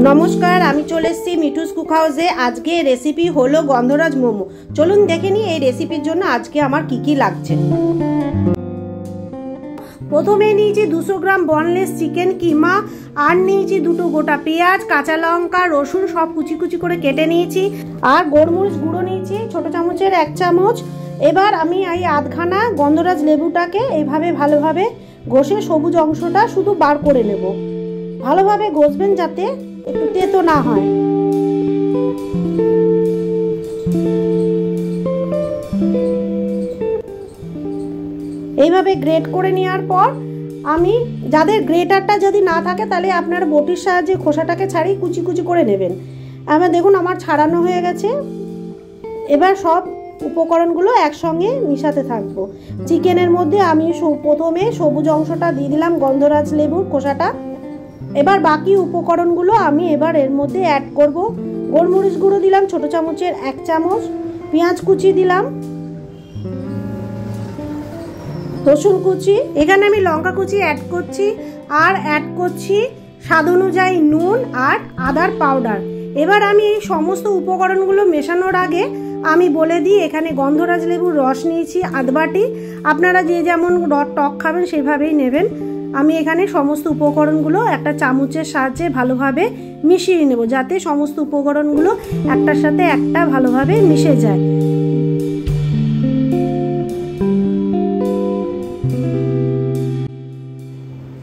নমস্কার, আমি চলে এসেছি মিঠুস কুক হাউসে। আজকে রেসিপি হলো গন্ধরাজ মোমো। চলুন দেখে নিই এই রেসিপির জন্য আজকে আমার কি কি লাগছে। প্রথমে নিয়েছি 200 গ্রাম বনলেস চিকেন কিমা, আর নিয়েছি দুটো গোটা পেঁয়াজ, কাঁচা লঙ্কা, রসুন সব কুচি কুচি করে কেটে নিয়েছি, আর গোলমরিচ গুঁড়ো নিয়েছি ছোট চামচের 1 চামচ। এবার আমি এই আধখানা গন্ধরাজ লেবুটাকে এইভাবে ভালোভাবে ঘষে সবুজ অংশটা শুধু বার করে নেব। ভালোভাবে ঘষবেন যাতে একটু তেতো না হয়। এইভাবে গ্রেট করে নেওয়ার পর আমি, যাদের গ্রেটারটা যদি না থাকে তাহলে আপনারা বটির সাহায্যে খোসাটাকে ছাড়িয়ে কুচি কুচি করে নেবেন। আমার দেখুন আমার ছাড়ানো হয়ে গেছে। এবার সব উপকরণগুলো একসঙ্গে মিশাতে থাকবো। চিকেনের মধ্যে আমি প্রথমে সবুজ অংশটা দিয়ে দিলাম, গন্ধরাজ লেবুর খোসাটা। এবার বাকি উপকরণগুলো আমি এবার এর মধ্যে অ্যাড করব। গোলমরিচ গুঁড়ো দিলাম ছোট চামচের 1 চামচ, পেঁয়াজ কুচি দিলাম, রসুন কুচি, এখানে আমি লঙ্কা কুচি অ্যাড করছি, আর অ্যাড করছি স্বাদ অনুযায়ী নুন আর আদার পাউডার। এবার আমি এই সমস্ত উপকরণগুলো মেশানোর আগে আমি বলে দিই, এখানে গন্ধরাজ লেবুর রস নিয়েছি আধ বাটি। আপনারা যে যেমন টক খাবেন সেভাবেই নেবেন। আমি এখানে সমস্ত উপকরণগুলো একটা চামচের সাহায্যে ভালোভাবে মিশিয়ে নেব, যাতে সমস্ত উপকরণগুলো একটার সাথে একটা ভালোভাবে মিশে যায়।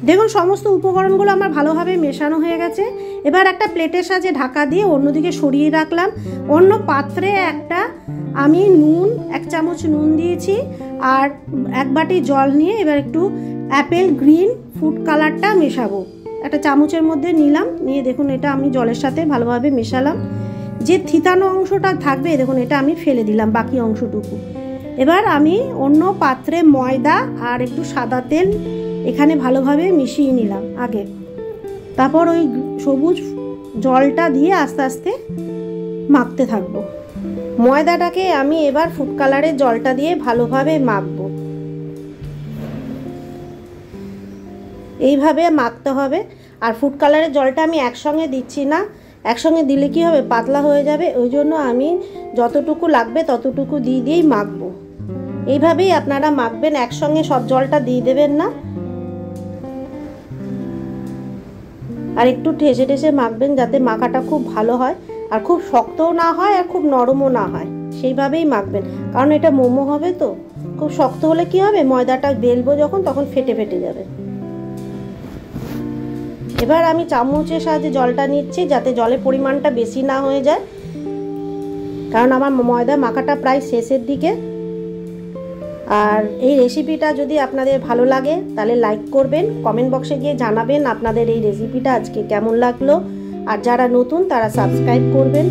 দেখুন সমস্ত উপকরণগুলো আমার ভালোভাবে মেশানো হয়ে গেছে। এবার একটা প্লেটের সাহায্যে ঢাকা দিয়ে অন্যদিকে সরিয়ে রাখলাম। অন্য পাত্রে আমি নুন 1 চামচ নুন দিয়েছি, আর 1 বাটি জল নিয়ে এবার একটু অ্যাপেল গ্রিন ফুড কালারটা মেশাবো। একটা চামচের মধ্যে নিলাম, নিয়ে দেখুন এটা আমি জলের সাথে ভালোভাবে মেশালাম। যে থিতানো অংশটা থাকবে দেখুন এটা আমি ফেলে দিলাম, বাকি অংশটুকু। এবার আমি অন্য পাত্রে ময়দা আর একটু সাদা তেল এখানে ভালোভাবে মিশিয়ে নিলাম আগে। তারপর ওই সবুজ জলটা দিয়ে আস্তে আস্তে মাখতে থাকবো। ময়দাটাকে আমি এবার ফুড কালারের জলটা দিয়ে ভালোভাবে মাখবো। এইভাবে মাখতে হবে। আর ফুড কালারের জলটা আমি একসঙ্গে দিচ্ছি না, একসঙ্গে দিলে কি হবে, পাতলা হয়ে যাবে। ওই জন্য আমি যতটুকু লাগবে ততটুকু দিয়েই মাখবো। এইভাবেই আপনারা মাখবেন, একসঙ্গে সব জলটা দিয়ে দেবেন না। আর একটু ঠেসে ঠেসে মাখবেন যাতে মাখাটা খুব ভালো হয়, আর খুব শক্তও না হয় আর খুব নরমও না হয়, সেইভাবেই মাখবেন। কারণ এটা মোমো হবে তো, খুব শক্ত হলে কি হবে, ময়দাটা বেলবো যখন তখন ফেটে ফেটে যাবে। এবার আমি চামচের সাহায্যে জলটা নিচ্ছি যাতে জলের পরিমাণটা বেশি না হয়ে যায়, কারণ আমার ময়দা মাখাটা প্রায় শেষের দিকে। আর এই রেসিপিটা যদি আপনাদের ভালো লাগে তাহলে লাইক করবেন, কমেন্ট বক্সে গিয়ে জানাবেন আপনাদের এই রেসিপিটা আজকে কেমন লাগলো। আর যারা নতুন তারা সাবস্ক্রাইব করবেন।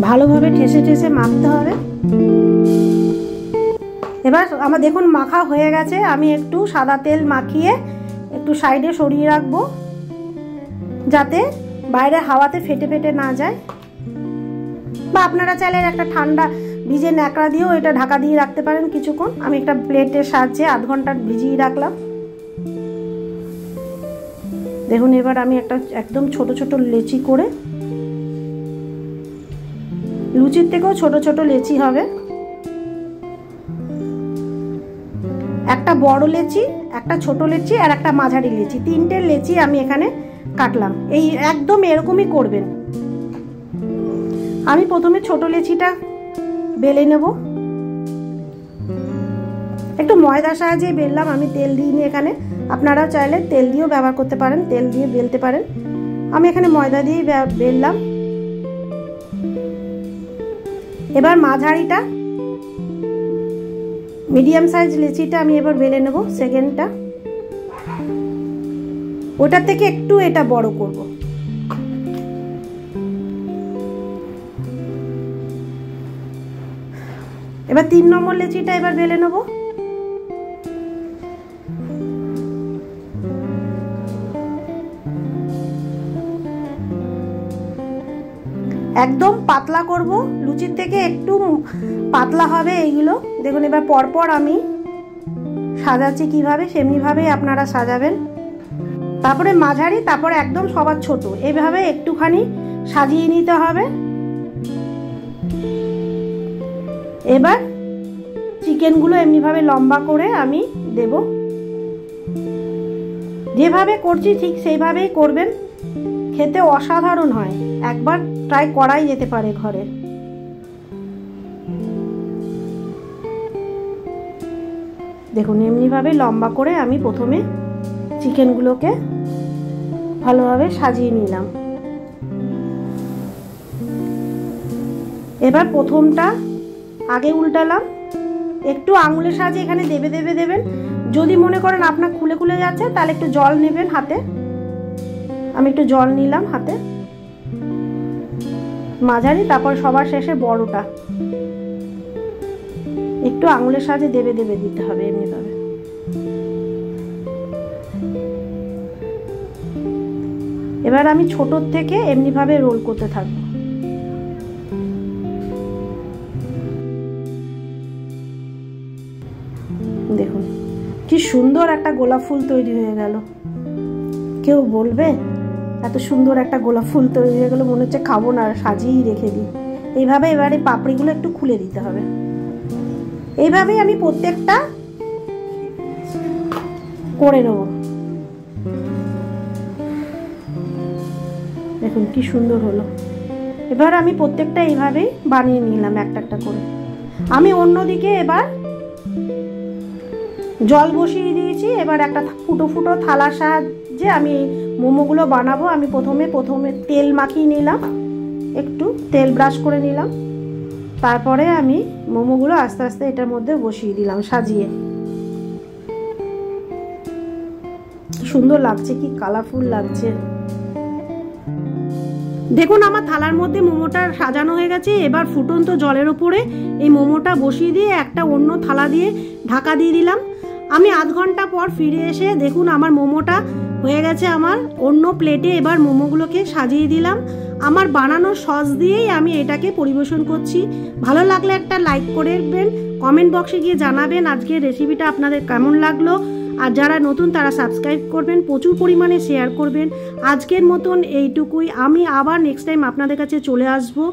ভালোভাবে ঠেসে ঠেসে মাখতে হবে। এবার আমার দেখুন মাখা হয়ে গেছে। আমি একটু সাদা তেল মাখিয়ে একটু সাইডে সরিয়ে রাখবো, যাতে বাইরে হাওয়াতে ফেটে ফেটে না যায়। বা আপনারা চাইলে একটা ঠান্ডা ভিজে ন্যাকড়া দিয়েও এটা ঢাকা দিয়ে রাখতে পারেন কিছুক্ষণ। আমি একটা প্লেটের সাহায্যে আধ ঘন্টা ভিজিয়ে রাখলাম। দেখুন এবার আমি একটা একদম ছোট ছোট লেচি করে, লুচির থেকেও ছোট ছোট লেচি হবে, একটা বড় লেচি, একটা ছোট লেচি আর একটা মাঝারি লেচি, 3টে লেচি আমি এখানে কাটলাম। এই একদম এরকমই করবেন। আমি প্রথমে ছোট লেচিটা বেলে নেব। একটু ময়দার সাহায্যে বেললাম, আমি তেল দিইনি এখানে। আপনারা চাইলে তেল দিয়েও ব্যবহার করতে পারেন, তেল দিয়ে বেলতে পারেন। আমি এখানে ময়দা দিয়ে বেললাম। এবার মাঝারিটা, মিডিয়াম সাইজ লেচিটা আমি এবার বেলে নেব, সেকেন্ডটা। ওটার থেকে একটু এটা বড় করব। এবার 3 নম্বর লেচিটা এবার বেলে নেব। একদম পাতলা করব, লুচির থেকে একটু পাতলা হবে এইগুলো। দেখুন এবার পরপর আমি সাজাচ্ছি কিভাবে, সেমনিভাবেই আপনারা সাজাবেন। তারপরে মাঝারি, তারপরে একদম সবার ছোট, এইভাবে একটুখানি সাজিয়ে নিতে হবে। এবার চিকেনগুলো এমনিভাবে লম্বা করে আমি দেব। যেভাবে করছি ঠিক সেইভাবেই করবেন, খেতে অসাধারণ হয়। একবার ট্রাই করাই যেতে পারে ঘরে। দেখুন এমনিভাবে লম্বা করে আমি প্রথমে চিকেনগুলোকে ভালোভাবে সাজিয়ে নিলাম। এবার প্রথমটা আগে উল্টালাম, একটু আঙুলের সাহায্যে এখানে দেবেন। যদি মনে করেন আপনার খুলে যাচ্ছে তাহলে একটু জল নেবেন হাতে। আমি একটু জল নিলাম হাতে। মাঝারি, তারপর সবার শেষে বড়টা একটু আঙুলের সাহায্যে দেবে দিতে হবে এমনিভাবে। এবার আমি ছোটোর থেকে এমনিভাবে রোল করতে থাকবো। দেখুন কি সুন্দর একটা গোলাপ ফুল তৈরি হয়ে গেল। কেউ বলবে এত সুন্দর একটা গোলাপ ফুল তৈরি হয়ে গেল, মনে হচ্ছে খাবো না, সাজিয়েই রেখে দিই। এইভাবে এবারে পাপড়িগুলো একটু খুলে দিতে হবে। এইভাবেই আমি প্রত্যেকটা করে নেব। দেখুন কি সুন্দর হলো। এবার আমি প্রত্যেকটা এইভাবেই বানিয়ে নিলাম একটা করে। আমি অন্যদিকে এবার জল বসিয়ে দিয়েছি। এবার একটা ফুটো থালার সাহায্যে আমি মোমোগুলো বানাবো। আমি প্রথমে তেল মাখিয়ে নিলাম, একটু তেল ব্রাশ করে নিলাম। তারপরে আমি মোমোগুলো আস্তে আস্তে এটার মধ্যে বসিয়ে দিলাম সাজিয়ে। সুন্দর লাগছে, কি কালারফুল লাগছে। দেখুন আমার থালার মধ্যে মোমোটা সাজানো হয়ে গেছে। এবার ফুটন্ত জলের উপরে এই মোমোটা বসিয়ে দিয়ে একটা অন্য থালা দিয়ে ঢাকা দিয়ে দিলাম। আমি আধ ঘন্টা পর ফিরে এসে দেখুন আমার মোমোটা হয়ে গেছে আমার অন্য প্লেটে। এবার মোমোগুলোকে সাজিয়ে দিলাম। আমার বানানো সস দিয়েই আমি এটাকে পরিবেশন করছি। ভালো লাগলে একটা লাইক করে দেবেন, কমেন্ট বক্সে গিয়ে জানাবেন আজকের রেসিপিটা আপনাদের কেমন লাগলো। আর যারা নতুন তারা সাবস্ক্রাইব করবেন, প্রচুর পরিমাণে শেয়ার করবেন। আজকের মতন এইটুকুই। আমি আবার নেক্সট টাইম আপনাদের কাছে চলে আসবো।